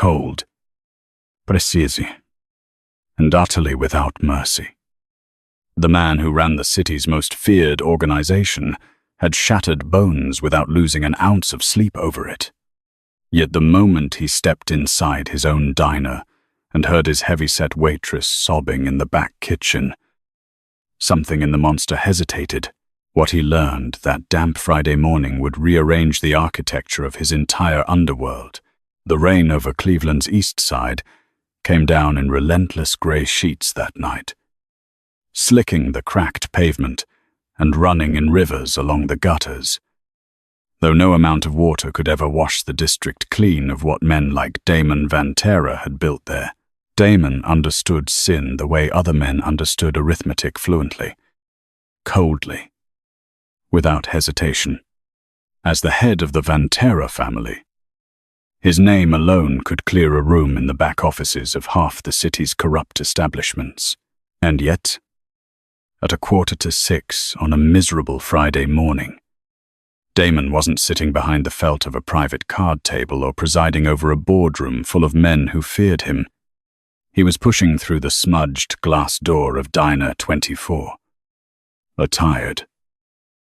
cold, precise, and utterly without mercy. The man who ran the city's most feared organization had shattered bones without losing an ounce of sleep over it. Yet the moment he stepped inside his own diner and heard his heavyset waitress sobbing in the back kitchen, something in the monster hesitated. What he learned that damp Friday morning would rearrange the architecture of his entire underworld. The rain over Cleveland's east side came down in relentless gray sheets that night, slicking the cracked pavement and running in rivers along the gutters. Though no amount of water could ever wash the district clean of what men like Damon Vantera had built there, Damon understood sin the way other men understood arithmetic fluently, coldly, without hesitation. As the head of the Vantera family, his name alone could clear a room in the back offices of half the city's corrupt establishments. And yet, at 5:45 on a miserable Friday morning, Damon wasn't sitting behind the felt of a private card table or presiding over a boardroom full of men who feared him. He was pushing through the smudged glass door of Diner 24. A tired,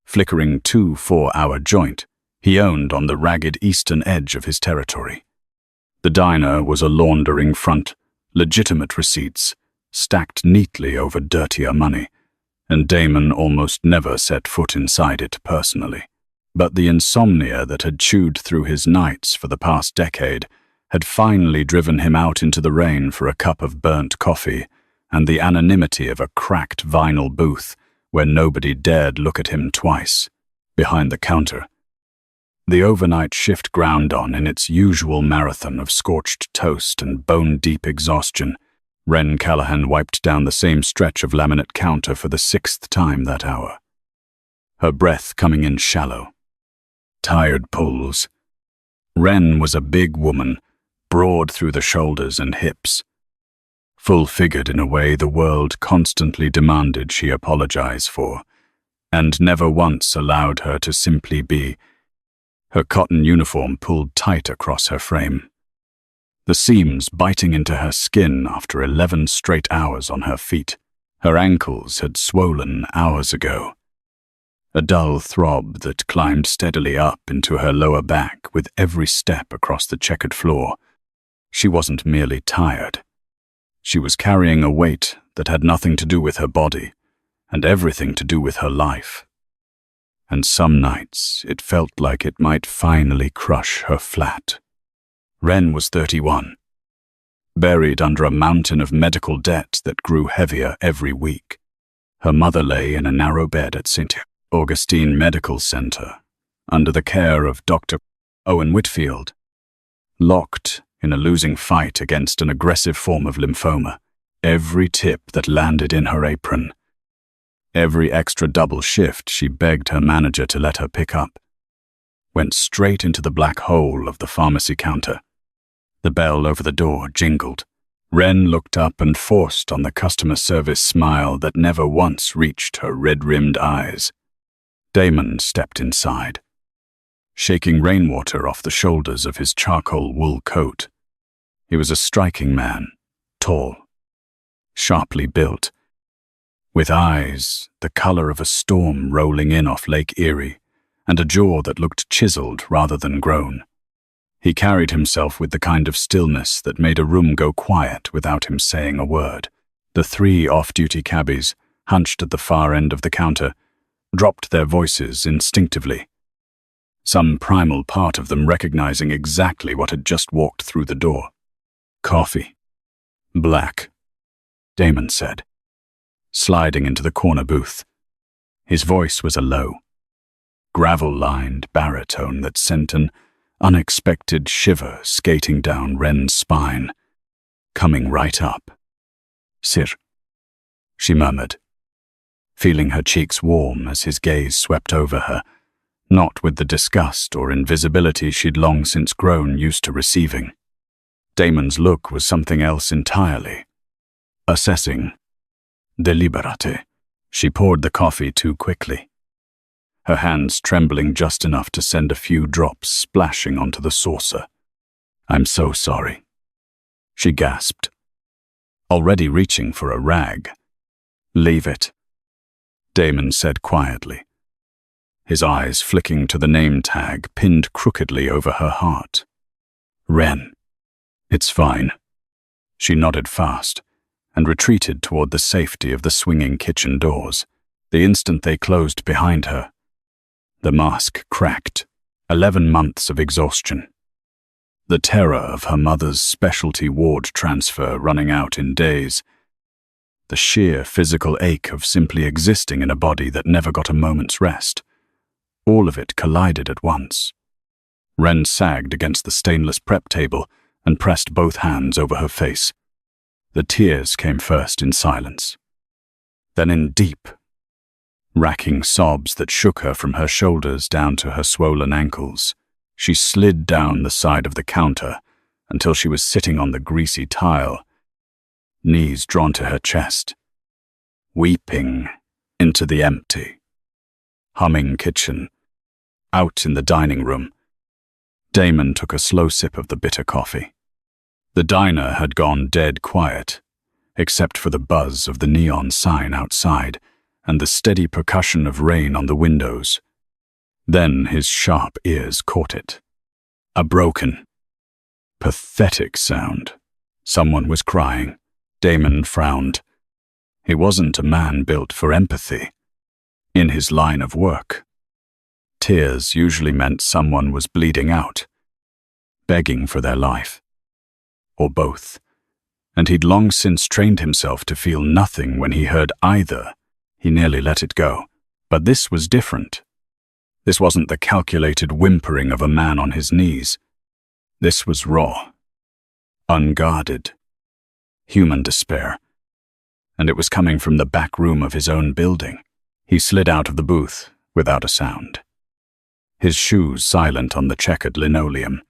flickering 2 4-hour joint he owned on the ragged eastern edge of his territory. The diner was a laundering front, legitimate receipts, stacked neatly over dirtier money, and Damon almost never set foot inside it personally. But the insomnia that had chewed through his nights for the past decade had finally driven him out into the rain for a cup of burnt coffee and the anonymity of a cracked vinyl booth where nobody dared look at him twice, behind the counter. The overnight shift ground on in its usual marathon of scorched toast and bone-deep exhaustion. Wren Callahan wiped down the same stretch of laminate counter for the 6th time that hour, her breath coming in shallow, tired pulls. Wren was a big woman, broad through the shoulders and hips, full-figured in a way the world constantly demanded she apologize for, and never once allowed her to simply be. Her cotton uniform pulled tight across her frame, the seams biting into her skin after 11 straight hours on her feet. Her ankles had swollen hours ago, a dull throb that climbed steadily up into her lower back with every step across the checkered floor. She wasn't merely tired. She was carrying a weight that had nothing to do with her body and everything to do with her life. And some nights it felt like it might finally crush her flat. Wren was 31, buried under a mountain of medical debt that grew heavier every week. Her mother lay in a narrow bed at St. Augustine Medical Center, under the care of Dr. Owen Whitfield, locked in a losing fight against an aggressive form of lymphoma. Every tip that landed in her apron, every extra double shift she begged her manager to let her pick up, went straight into the black hole of the pharmacy counter. The bell over the door jingled. Wren looked up and forced on the customer service smile that never once reached her red-rimmed eyes. Damon stepped inside, shaking rainwater off the shoulders of his charcoal wool coat. He was a striking man, tall, sharply built, with eyes the color of a storm rolling in off Lake Erie, and a jaw that looked chiseled rather than grown. He carried himself with the kind of stillness that made a room go quiet without him saying a word. The 3 off-duty cabbies, hunched at the far end of the counter, dropped their voices instinctively, some primal part of them recognizing exactly what had just walked through the door. "Coffee. Black," Damon said, sliding into the corner booth. His voice was a low, gravel-lined baritone that sent an unexpected shiver skating down Wren's spine, coming right up. "Sir," she murmured, feeling her cheeks warm as his gaze swept over her, not with the disgust or invisibility she'd long since grown used to receiving. Damon's look was something else entirely. Assessing. Deliberate. She poured the coffee too quickly, her hands trembling just enough to send a few drops splashing onto the saucer. "I'm so sorry," she gasped, already reaching for a rag. "Leave it," Damon said quietly, his eyes flicking to the name tag pinned crookedly over her heart. "Ren." "It's fine." She nodded fast and retreated toward the safety of the swinging kitchen doors. The instant they closed behind her, the mask cracked. 11 months of exhaustion. The terror of her mother's specialty ward transfer running out in days. The sheer physical ache of simply existing in a body that never got a moment's rest. All of it collided at once. Ren sagged against the stainless prep table and pressed both hands over her face. The tears came first in silence, then in deep, racking sobs that shook her from her shoulders down to her swollen ankles. She slid down the side of the counter until she was sitting on the greasy tile, knees drawn to her chest, weeping into the empty, humming kitchen. Out in the dining room, Damon took a slow sip of the bitter coffee. The diner had gone dead quiet, except for the buzz of the neon sign outside and the steady percussion of rain on the windows. Then his sharp ears caught it. A broken, pathetic sound. Someone was crying. Damon frowned. He wasn't a man built for empathy. In his line of work, tears usually meant someone was bleeding out, begging for their life, or both, and he'd long since trained himself to feel nothing when he heard either. He nearly let it go. But this was different. This wasn't the calculated whimpering of a man on his knees. This was raw, unguarded, human despair. And it was coming from the back room of his own building. He slid out of the booth without a sound, his shoes silent on the checkered linoleum.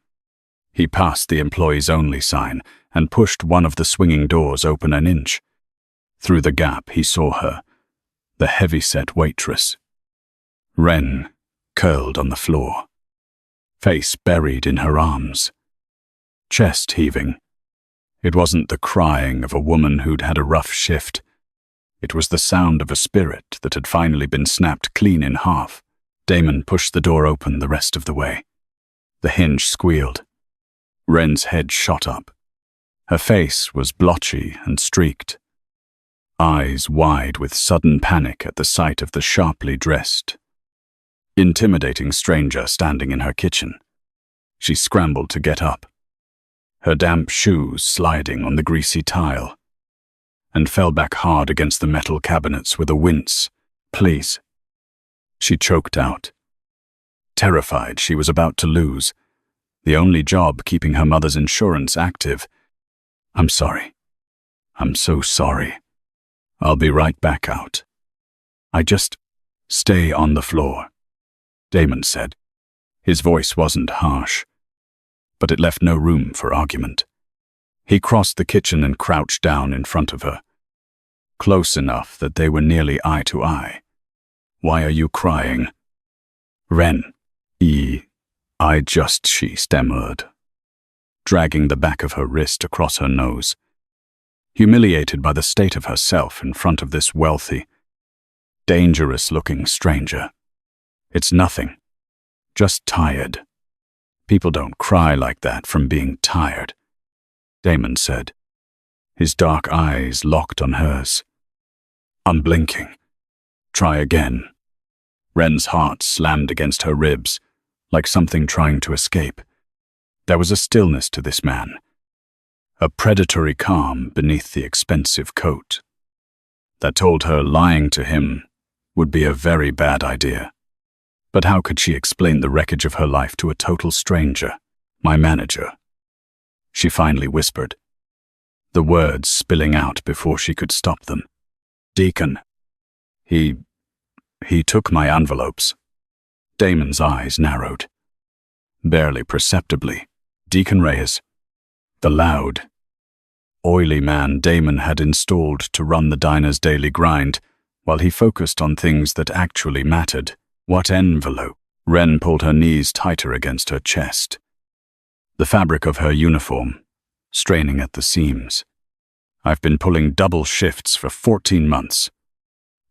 He passed the employees only sign and pushed one of the swinging doors open an inch. Through the gap he saw her, the heavyset waitress. Ren, curled on the floor, face buried in her arms, chest heaving. It wasn't the crying of a woman who'd had a rough shift. It was the sound of a spirit that had finally been snapped clean in half. Damon pushed the door open the rest of the way. The hinge squealed. Ren's head shot up. Her face was blotchy and streaked, eyes wide with sudden panic at the sight of the sharply dressed, intimidating stranger standing in her kitchen. She scrambled to get up, her damp shoes sliding on the greasy tile, and fell back hard against the metal cabinets with a wince. "Please," she choked out, terrified she was about to lose the only job keeping her mother's insurance active. "I'm sorry. I'm so sorry. I'll be right back out. I just..." "Stay on the floor," Damon said. His voice wasn't harsh, but it left no room for argument. He crossed the kitchen and crouched down in front of her, close enough that they were nearly eye to eye. "Why are you crying?" "Ren, she stammered, dragging the back of her wrist across her nose, humiliated by the state of herself in front of this wealthy, dangerous-looking stranger. "It's nothing. Just tired. People don't cry like that from being tired," Damon said, his dark eyes locked on hers. Unblinking. "Try again." Ren's heart slammed against her ribs, like something trying to escape. There was a stillness to this man, a predatory calm beneath the expensive coat, that told her lying to him would be a very bad idea. But how could she explain the wreckage of her life to a total stranger? "My manager," she finally whispered, the words spilling out before she could stop them. "Deacon. He took my envelopes." Damon's eyes narrowed. Barely perceptibly, Deacon Reyes, the loud, oily man Damon had installed to run the diner's daily grind, while he focused on things that actually mattered. "What envelope?" Ren pulled her knees tighter against her chest. The fabric of her uniform, straining at the seams. I've been pulling double shifts for 14 months,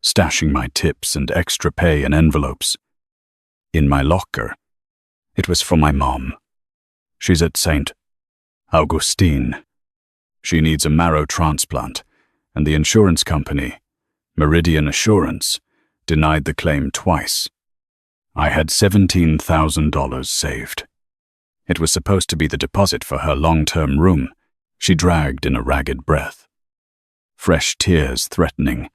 stashing my tips and extra pay in envelopes. In my locker, it was for my mom. She's at St. Augustine. She needs a marrow transplant, and the insurance company, Meridian Assurance, denied the claim twice. I had $17,000 saved. It was supposed to be the deposit for her long-term room. She dragged in a ragged breath, fresh tears threatening.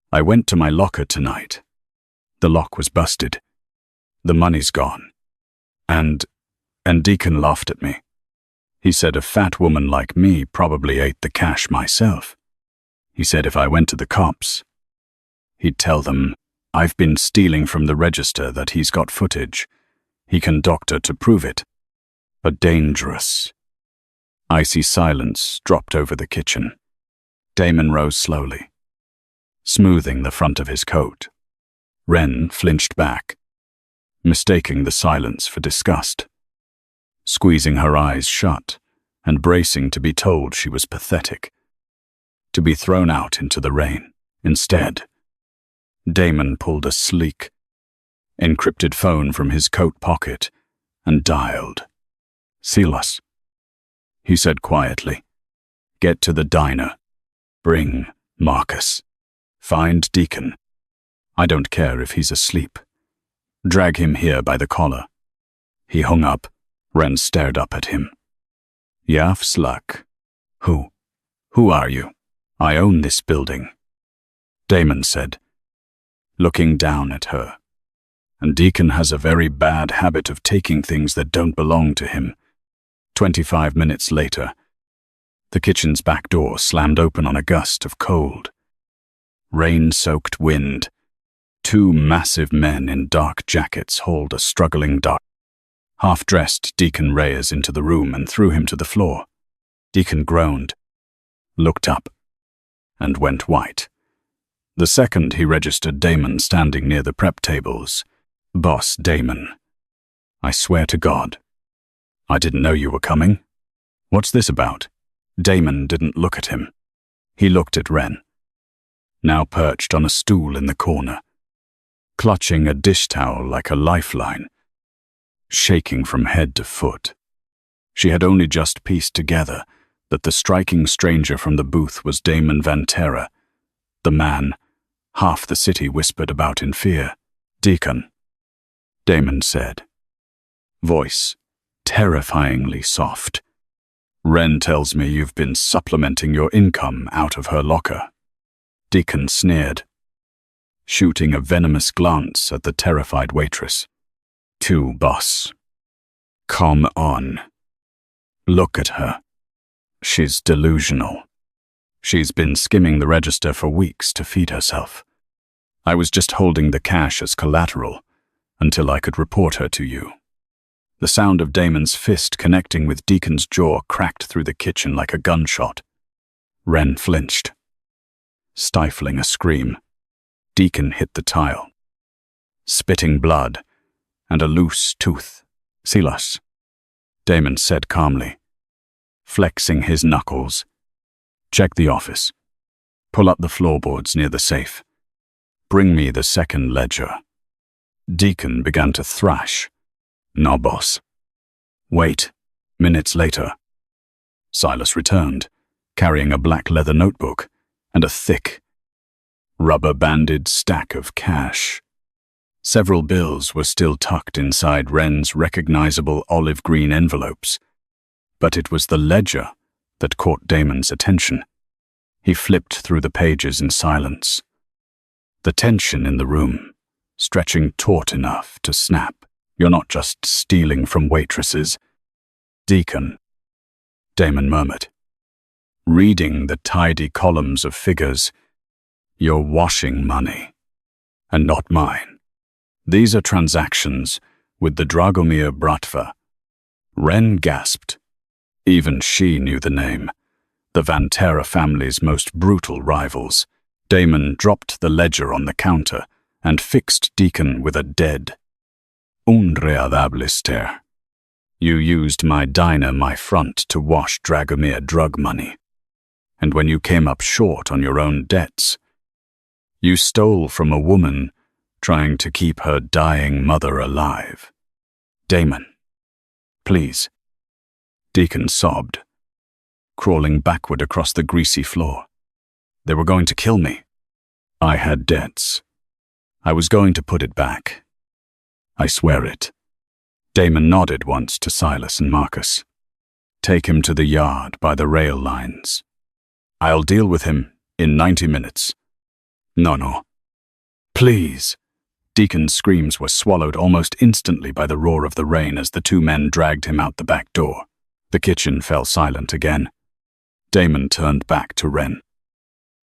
I went to my locker tonight. The lock was busted. The money's gone. And Deacon laughed at me. He said a fat woman like me probably ate the cash myself. He said if I went to the cops, he'd tell them I've been stealing from the register, that he's got footage. He can doctor to prove it. But dangerous. Icy silence dropped over the kitchen. Damon rose slowly, smoothing the front of his coat. Wren flinched back, mistaking the silence for disgust, squeezing her eyes shut and bracing to be told she was pathetic, to be thrown out into the rain. Instead, Damon pulled a sleek, encrypted phone from his coat pocket and dialed. "Silas," he said quietly. "Get to the diner. Bring Marcus. Find Deacon. I don't care if he's asleep. Drag him here by the collar." He hung up. Wren stared up at him. "Yaf Sluck. Who are you?" "I own this building," Damon said, looking down at her. "And Deacon has a very bad habit of taking things that don't belong to him." 25 minutes later, the kitchen's back door slammed open on a gust of cold, rain-soaked wind. Two massive men in dark jackets hauled a struggling half-dressed Deacon Reyes into the room and threw him to the floor. Deacon groaned, looked up, and went white. The second he registered Damon standing near the prep tables. "Boss Damon, I swear to God, I didn't know you were coming. What's this about?" Damon didn't look at him. He looked at Wren, now perched on a stool in the corner, clutching a dish towel like a lifeline, shaking from head to foot. She had only just pieced together that the striking stranger from the booth was Damon Vantera, the man half the city whispered about in fear. "Deacon," Damon said, voice terrifyingly soft. "Wren tells me you've been supplementing your income out of her locker." Deacon sneered, shooting a venomous glance at the terrified waitress. Boss. Come on. Look at her. She's delusional. She's been skimming the register for weeks to feed herself. I was just holding the cash as collateral until I could report her to you." The sound of Damon's fist connecting with Deacon's jaw cracked through the kitchen like a gunshot. Wren flinched, stifling a scream. Deacon hit the tile, spitting blood and a loose tooth. "Silas," Damon said calmly, flexing his knuckles. "Check the office. Pull up the floorboards near the safe. Bring me the second ledger." Deacon began to thrash. "No, boss." "Wait." Minutes later, Silas returned, carrying a black leather notebook and a thick, rubber-banded stack of cash. Several bills were still tucked inside Wren's recognizable olive-green envelopes, but it was the ledger that caught Damon's attention. He flipped through the pages in silence, the tension in the room stretching taut enough to snap. "You're not just stealing from waitresses, Deacon," Damon murmured, reading the tidy columns of figures. "You're washing money, and not mine. These are transactions with the Dragomir Bratva." Wren gasped. Even she knew the name, the Vantera family's most brutal rivals. Damon dropped the ledger on the counter and fixed Deacon with a dead, unreadable stare. You used my diner, my front, to wash Dragomir drug money. And when you came up short on your own debts, you stole from a woman trying to keep her dying mother alive. Damon, please. Deacon sobbed, crawling backward across the greasy floor. They were going to kill me. I had debts. I was going to put it back. I swear it. Damon nodded once to Silas and Marcus. Take him to the yard by the rail lines. I'll deal with him in 90 minutes. No. Please. Deacon's screams were swallowed almost instantly by the roar of the rain as the two men dragged him out the back door. The kitchen fell silent again. Damon turned back to Wren,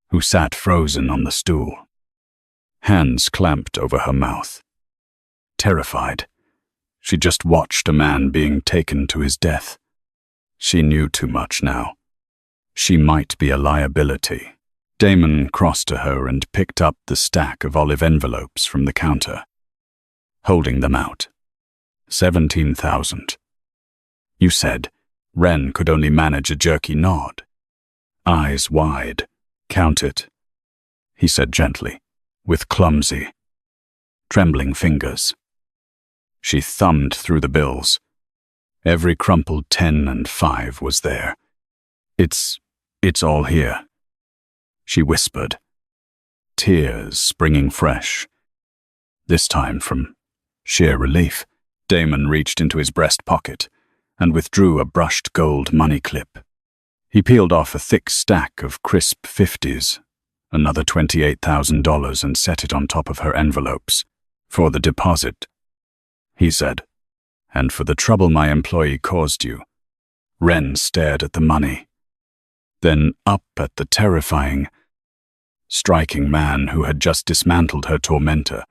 who sat frozen on the stool, hands clamped over her mouth. Terrified, she just watched a man being taken to his death. She knew too much now. She might be a liability. Damon crossed to her and picked up the stack of olive envelopes from the counter, holding them out. 17,000. You said. Wren could only manage a jerky nod. Eyes wide. Count it, he said gently, with clumsy, trembling fingers. She thumbed through the bills. Every crumpled 10 and 5 was there. It's all here, she whispered, tears springing fresh. This time from sheer relief. Damon reached into his breast pocket and withdrew a brushed gold money clip. He peeled off a thick stack of crisp 50s, another $28,000, and set it on top of her envelopes. For the deposit, he said, and for the trouble my employee caused you. Wren stared at the money, then up at the terrifying, striking man who had just dismantled her tormentor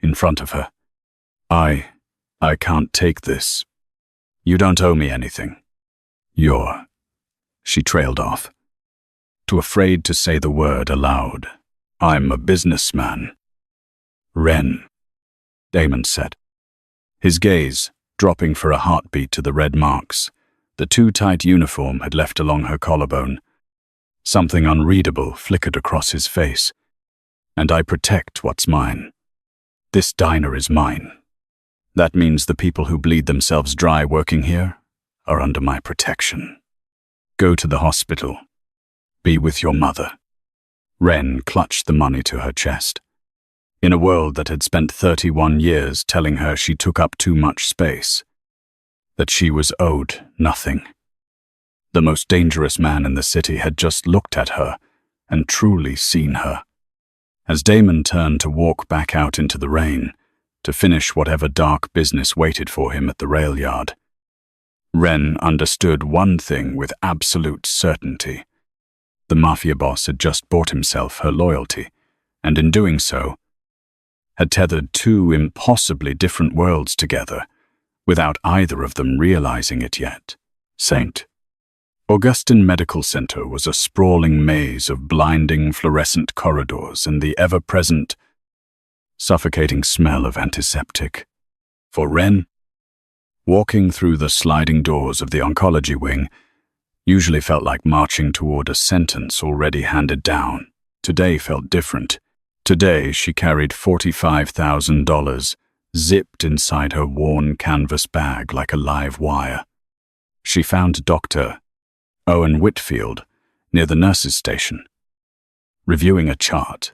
in front of her. I can't take this. You don't owe me anything. She trailed off, too afraid to say the word aloud. I'm a businessman. Wren, Damon said, his gaze dropping for a heartbeat to the red marks the too tight uniform had left along her collarbone. Something unreadable flickered across his face. And I protect what's mine. This diner is mine. That means the people who bleed themselves dry working here are under my protection. Go to the hospital. Be with your mother. Wren clutched the money to her chest. In a world that had spent 31 years telling her she took up too much space, that she was owed nothing. The most dangerous man in the city had just looked at her and truly seen her. As Damon turned to walk back out into the rain, to finish whatever dark business waited for him at the rail yard, Wren understood one thing with absolute certainty. The mafia boss had just bought himself her loyalty, and in doing so, had tethered two impossibly different worlds together, without either of them realizing it yet. St. Augustine Medical Center was a sprawling maze of blinding fluorescent corridors and the ever-present, suffocating smell of antiseptic. For Wren, walking through the sliding doors of the oncology wing usually felt like marching toward a sentence already handed down. Today felt different. Today she carried $45,000 zipped inside her worn canvas bag like a live wire. She found Dr. Owen Whitfield near the nurse's station, reviewing a chart,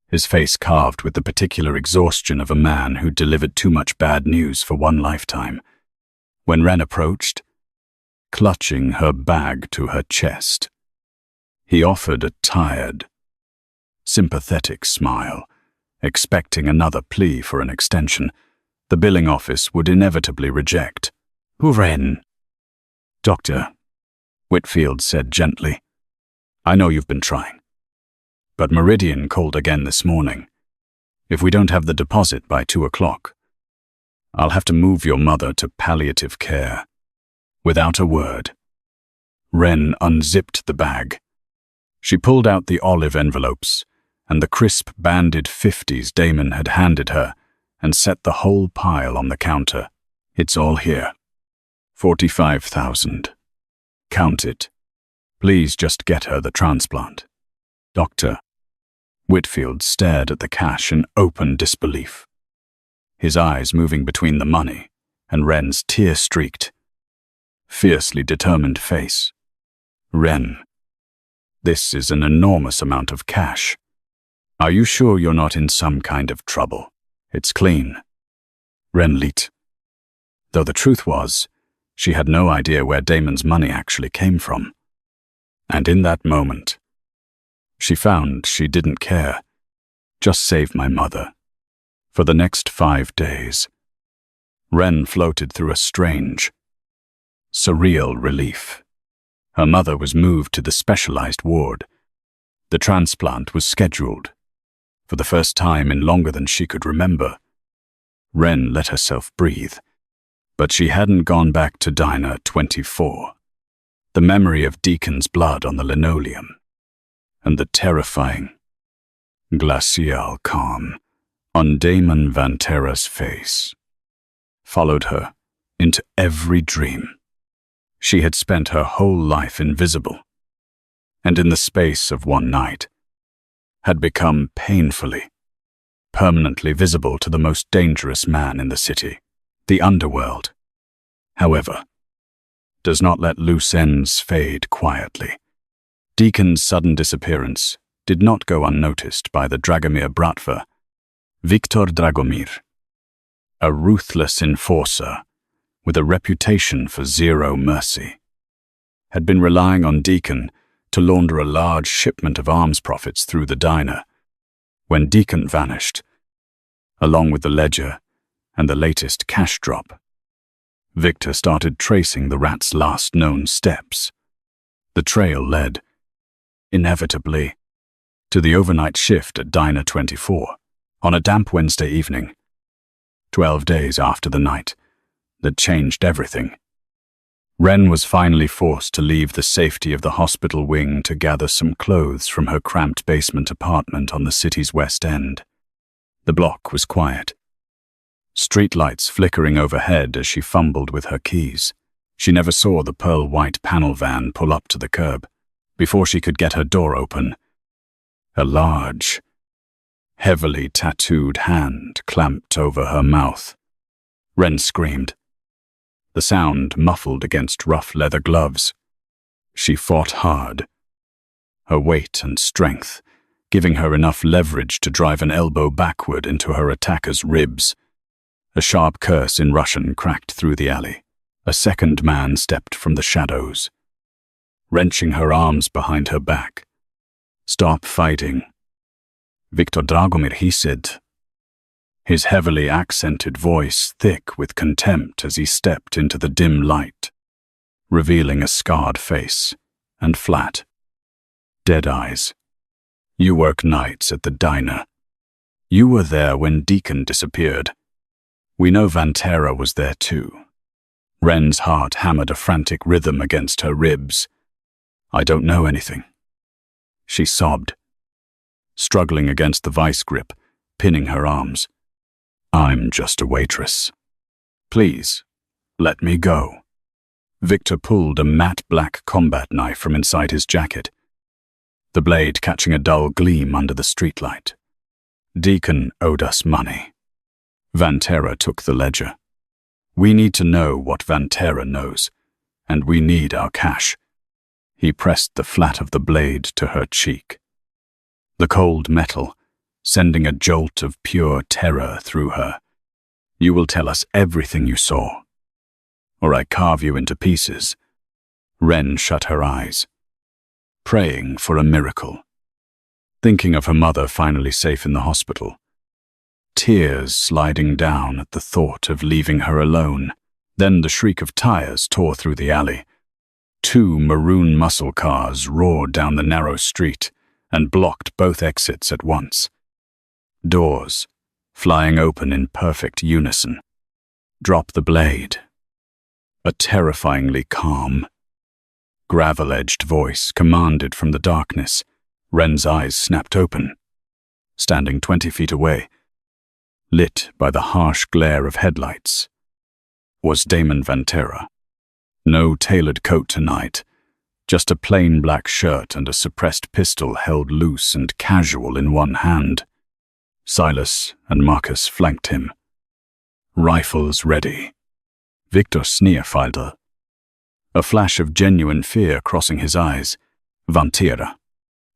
his face carved with the particular exhaustion of a man who delivered too much bad news for one lifetime. When Wren approached, clutching her bag to her chest, he offered a tired, sympathetic smile, expecting another plea for an extension the billing office would inevitably reject. "Wren." "Doctor," Whitfield said gently, "I know you've been trying. But Meridian called again this morning. If we don't have the deposit by 2 o'clock, I'll have to move your mother to palliative care." Without a word, Wren unzipped the bag. She pulled out the olive envelopes and the crisp banded 50s Damon had handed her and set the whole pile on the counter. "It's all here. 45,000. Count it. Please just get her the transplant. Doctor. Whitfield stared at the cash in open disbelief, his eyes moving between the money and Wren's tear-streaked, fiercely determined face. Wren, this is an enormous amount of cash. Are you sure you're not in some kind of trouble? It's clean. Wren leaped. Though the truth was, she had no idea where Damon's money actually came from. And in that moment, she found she didn't care. Just save my mother. For the next 5 days, Wren floated through a strange, surreal relief. Her mother was moved to the specialized ward. The transplant was scheduled. For the first time in longer than she could remember, Wren let herself breathe. But she hadn't gone back to Diner 24. The memory of Deacon's blood on the linoleum, and the terrifying, glacial calm on Damon Vantera's face, followed her into every dream. She had spent her whole life invisible, and in the space of one night, had become painfully, permanently visible to the most dangerous man in the city, the underworld. However, does not let loose ends fade quietly. Deacon's sudden disappearance did not go unnoticed by the Dragomir Bratva, Viktor Dragomir, a ruthless enforcer with a reputation for zero mercy, had been relying on Deacon to launder a large shipment of arms profits through the diner. When Deacon vanished, along with the ledger and the latest cash drop, Victor started tracing the rat's last known steps. The trail led, inevitably, to the overnight shift at Diner 24 on a damp Wednesday evening, 12 days after the night that changed everything. Wren was finally forced to leave the safety of the hospital wing to gather some clothes from her cramped basement apartment on the city's west end. The block was quiet, streetlights flickering overhead as she fumbled with her keys. She never saw the pearl-white panel van pull up to the curb. Before she could get her door open, a large, heavily tattooed hand clamped over her mouth. Wren screamed, the sound muffled against rough leather gloves. She fought hard, her weight and strength giving her enough leverage to drive an elbow backward into her attacker's ribs. A sharp curse in Russian cracked through the alley. A second man stepped from the shadows, wrenching her arms behind her back. Stop fighting. Viktor Dragomir, he said, his heavily accented voice thick with contempt as he stepped into the dim light, revealing a scarred face and flat, dead eyes. You work nights at the diner. You were there when Deacon disappeared. We know Vantera was there too. Wren's heart hammered a frantic rhythm against her ribs. I don't know anything. She sobbed, struggling against the vice grip, pinning her arms. I'm just a waitress. Please, let me go. Victor pulled a matte black combat knife from inside his jacket, the blade catching a dull gleam under the streetlight. Deacon owed us money. Vantera took the ledger. We need to know what Vantera knows, and we need our cash. He pressed the flat of the blade to her cheek, the cold metal sending a jolt of pure terror through her. You will tell us everything you saw, or I carve you into pieces. Wren shut her eyes, praying for a miracle, thinking of her mother finally safe in the hospital, tears sliding down at the thought of leaving her alone. Then the shriek of tires tore through the alley. 2 maroon muscle cars roared down the narrow street and blocked both exits at once. Doors, flying open in perfect unison. Drop the blade. A terrifyingly calm, gravel-edged voice commanded from the darkness. Wren's eyes snapped open. Standing 20 feet away, lit by the harsh glare of headlights, was Damon Vantera. No tailored coat tonight, just a plain black shirt and a suppressed pistol held loose and casual in one hand. Silas and Marcus flanked him. Rifles ready. Victor Sneerfalder. A flash of genuine fear crossing his eyes. Vantera.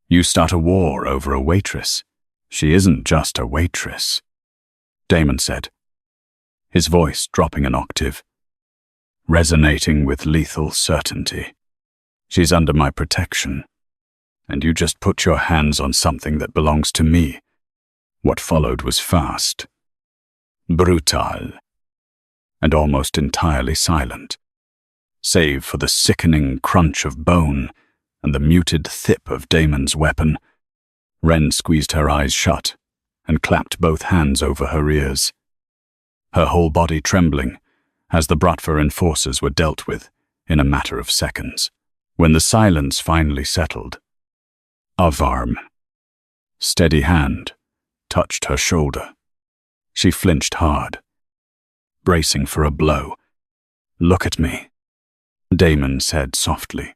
You start a war over a waitress. She isn't just a waitress, Damon said, his voice dropping an octave, resonating with lethal certainty. She's under my protection, and you just put your hands on something that belongs to me. What followed was fast, brutal, and almost entirely silent, save for the sickening crunch of bone and the muted thip of Damon's weapon. Wren squeezed her eyes shut and clapped both hands over her ears, her whole body trembling as the Bratva enforcers were dealt with in a matter of seconds. When the silence finally settled, a warm, steady hand touched her shoulder. She flinched hard, bracing for a blow. "Look at me," Damon said softly.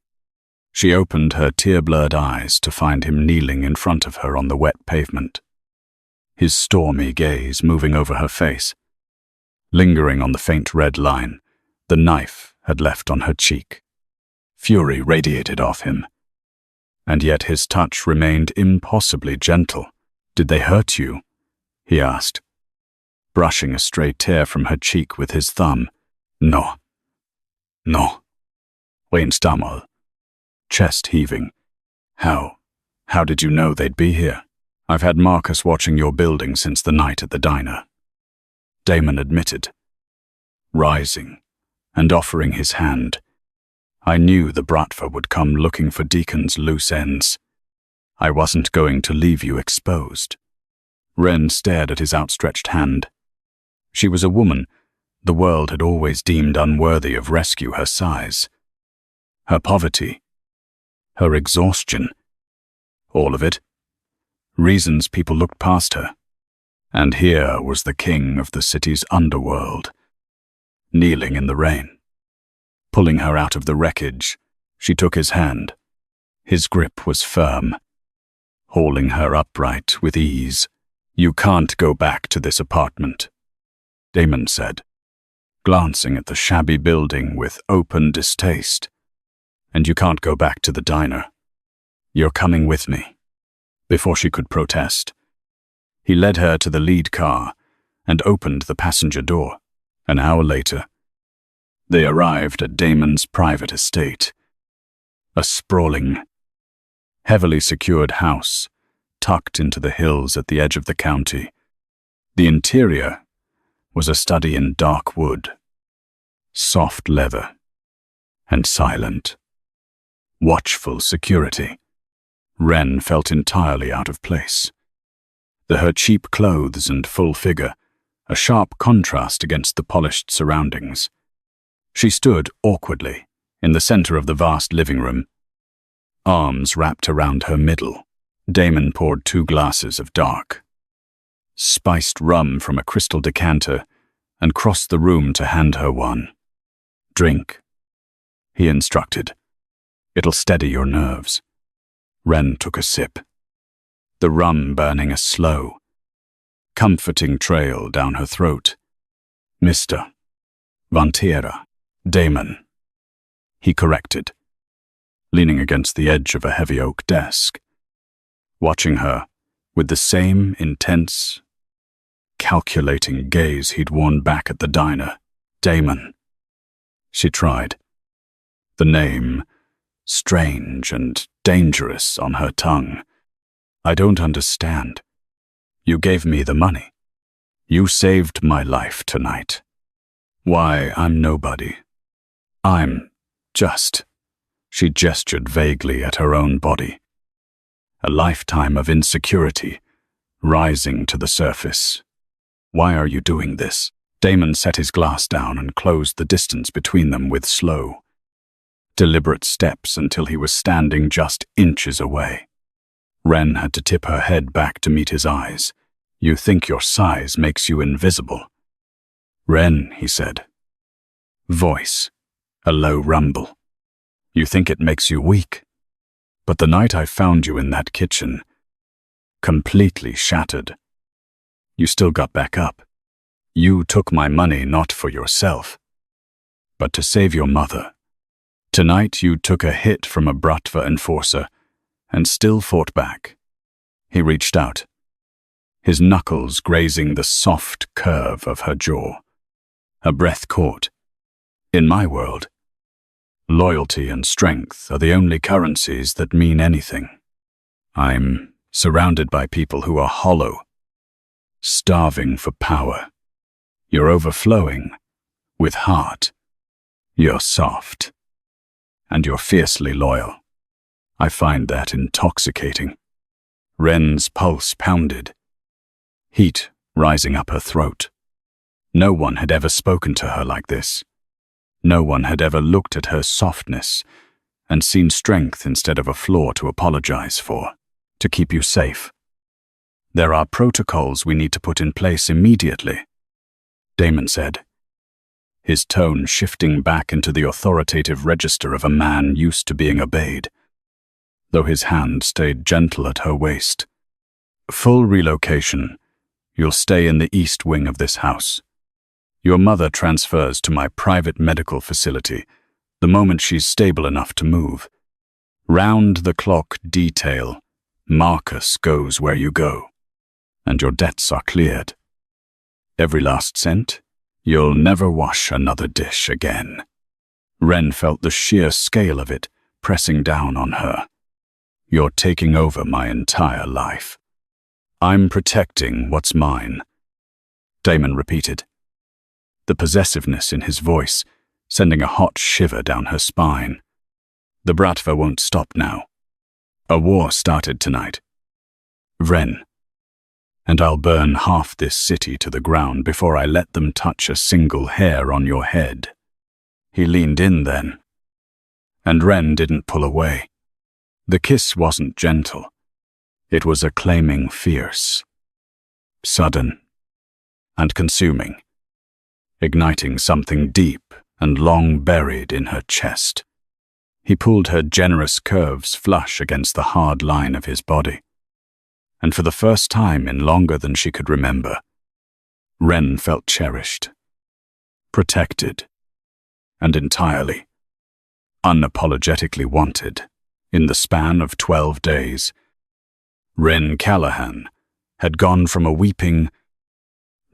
She opened her tear-blurred eyes to find him kneeling in front of her on the wet pavement, his stormy gaze moving over her face. Lingering on the faint red line the knife had left on her cheek. Fury radiated off him, and yet his touch remained impossibly gentle. "Did they hurt you?" he asked, brushing a stray tear from her cheek with his thumb. No. Wayne stammered, chest heaving. How did you know they'd be here?" "I've had Marcus watching your building since the night at the diner," Damon admitted, rising and offering his hand. "I knew the Bratva would come looking for Deacon's loose ends. I wasn't going to leave you exposed." Wren stared at his outstretched hand. She was a woman the world had always deemed unworthy of rescue her size. Her poverty, her exhaustion, all of it. Reasons people looked past her. And here was the king of the city's underworld, kneeling in the rain. Pulling her out of the wreckage, she took his hand. His grip was firm, hauling her upright with ease. "You can't go back to this apartment," Damon said, glancing at the shabby building with open distaste. "And you can't go back to the diner. You're coming with me." Before she could protest, he led her to the lead car and opened the passenger door. An hour later, they arrived at Damon's private estate, a sprawling, heavily secured house tucked into the hills at the edge of the county. The interior was a study in dark wood, soft leather, and silent, watchful security. Wren felt entirely out of place. Her cheap clothes and full figure, a sharp contrast against the polished surroundings. She stood awkwardly in the center of the vast living room, arms wrapped around her middle. Damon poured 2 glasses of dark, spiced rum from a crystal decanter and crossed the room to hand her one. "Drink," he instructed. "It'll steady your nerves." Wren took a sip, the rum burning a slow, comforting trail down her throat. "Mr. Vantera, Damon," he corrected, leaning against the edge of a heavy oak desk, watching her with the same intense, calculating gaze he'd worn back at the diner. "Damon," she tried, the name strange and dangerous on her tongue. "I don't understand. You gave me the money. You saved my life tonight. Why, I'm nobody. I'm just..." She gestured vaguely at her own body. A lifetime of insecurity rising to the surface. "Why are you doing this?" Damon set his glass down and closed the distance between them with slow, deliberate steps until he was standing just inches away. Wren had to tip her head back to meet his eyes. "You think your size makes you invisible." "Wren," he said, voice a low rumble. You think it makes you weak. But the night I found you in that kitchen, completely shattered, you still got back up. You took my money not for yourself, but to save your mother. Tonight you took a hit from a Bratva enforcer and still fought back. He reached out, his knuckles grazing the soft curve of her jaw. Her breath caught. In my world, loyalty and strength are the only currencies that mean anything. I'm surrounded by people who are hollow, starving for power. You're overflowing with heart. You're soft. And you're fiercely loyal. I find that intoxicating. Ren's pulse pounded, heat rising up her throat. No one had ever spoken to her like this. No one had ever looked at her softness and seen strength instead of a flaw to apologize for, to keep you safe. There are protocols we need to put in place immediately, Damon said, his tone shifting back into the authoritative register of a man used to being obeyed, though his hand stayed gentle at her waist. Full relocation. You'll stay in the east wing of this house. Your mother transfers to my private medical facility the moment she's stable enough to move. Round-the-clock detail. Marcus goes where you go, and your debts are cleared. Every last cent. You'll never wash another dish again. Ren felt the sheer scale of it pressing down on her. You're taking over my entire life. I'm protecting what's mine, Damon repeated, the possessiveness in his voice sending a hot shiver down her spine. The Bratva won't stop now. A war started tonight. Ren. And I'll burn half this city to the ground before I let them touch a single hair on your head. He leaned in then, and Ren didn't pull away. The kiss wasn't gentle. It was a claiming fierce, sudden, and consuming, igniting something deep and long buried in her chest. He pulled her generous curves flush against the hard line of his body. And for the first time in longer than she could remember, Ren felt cherished, protected, and entirely, unapologetically wanted. In the span of 12 days, Ren Callahan had gone from a weeping,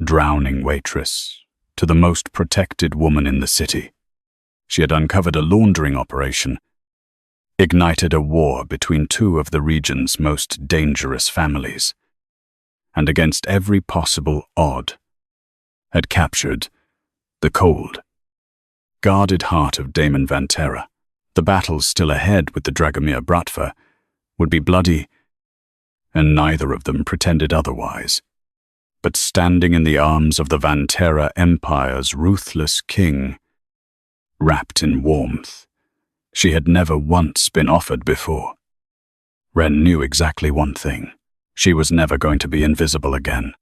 drowning waitress to the most protected woman in the city. She had uncovered a laundering operation, ignited a war between two of the region's most dangerous families, and against every possible odd, had captured the cold, guarded heart of Damon Vantera. The battles still ahead with the Dragomir Bratva would be bloody, and neither of them pretended otherwise. But standing in the arms of the Vantera Empire's ruthless king, wrapped in warmth, she had never once been offered before. Ren knew exactly one thing. She was never going to be invisible again.